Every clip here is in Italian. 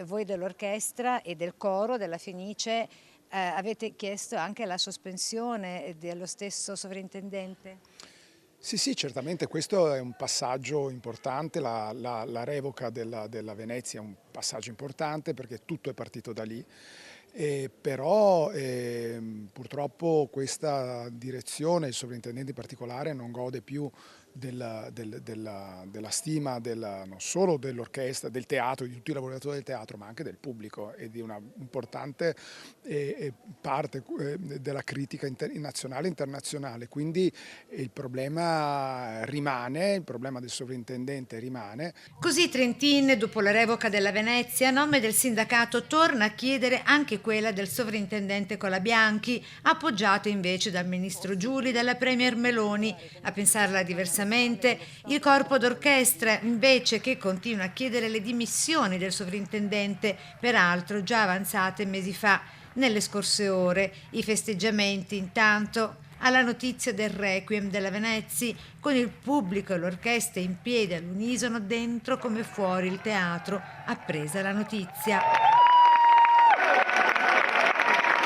Voi dell'orchestra e del coro della Fenice avete chiesto anche la sospensione dello stesso sovrintendente? Sì, certamente questo è un passaggio importante, la revoca della Venezia è un passaggio importante perché tutto è partito da lì, però purtroppo questa direzione, il sovrintendente in particolare, non gode più della stima non solo dell'orchestra, del teatro, di tutti i lavoratori del teatro, ma anche del pubblico e di una importante parte della critica nazionale e internazionale. Quindi il problema rimane, il problema del sovrintendente rimane. Così Trentin, dopo la revoca della Venezia, a nome del sindacato torna a chiedere anche quella del sovrintendente Colabianchi, appoggiato invece dal ministro Giuli e dalla premier Meloni. A pensarla diversamente, il corpo d'orchestra invece che continua a chiedere le dimissioni del sovrintendente, peraltro già avanzate mesi fa. Nelle scorse ore i festeggiamenti intanto alla notizia del Requiem della Venezia, con il pubblico e l'orchestra in piedi all'unisono dentro come fuori il teatro, appresa la notizia.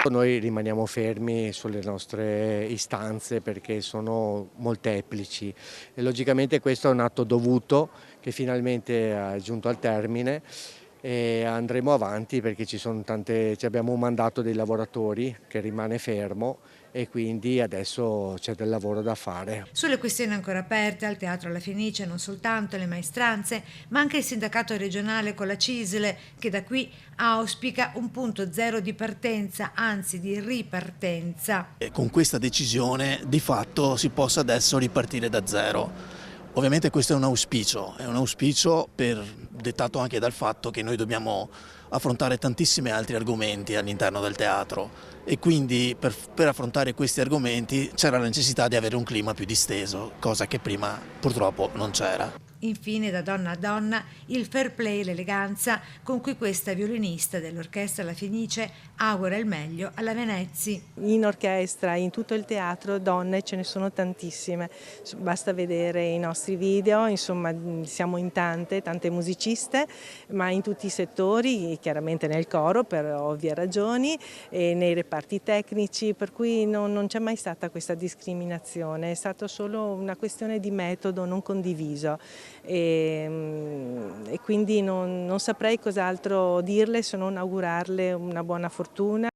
Noi rimaniamo fermi sulle nostre istanze perché sono molteplici e logicamente questo è un atto dovuto che finalmente è giunto al termine e andremo avanti perché abbiamo un mandato dei lavoratori che rimane fermo e quindi adesso c'è del lavoro da fare. Sulle questioni ancora aperte al Teatro alla Fenice non soltanto le maestranze, ma anche il sindacato regionale con la CISL che da qui auspica un punto zero di partenza, anzi di ripartenza. E con questa decisione di fatto si possa adesso ripartire da zero. Ovviamente questo è un auspicio dettato anche dal fatto che noi dobbiamo affrontare tantissimi altri argomenti all'interno del teatro e quindi per affrontare questi argomenti c'era la necessità di avere un clima più disteso, cosa che prima purtroppo non c'era. Infine, da donna a donna, il fair play e l'eleganza con cui questa violinista dell'orchestra La Fenice augura il meglio alla Venezia. In orchestra, in tutto il teatro, donne ce ne sono tantissime, basta vedere i nostri video, insomma siamo in tante musiciste, ma in tutti i settori, chiaramente nel coro per ovvie ragioni, e nei reparti tecnici, per cui non c'è mai stata questa discriminazione, è stata solo una questione di metodo non condiviso. E quindi non saprei cos'altro dirle se non augurarle una buona fortuna.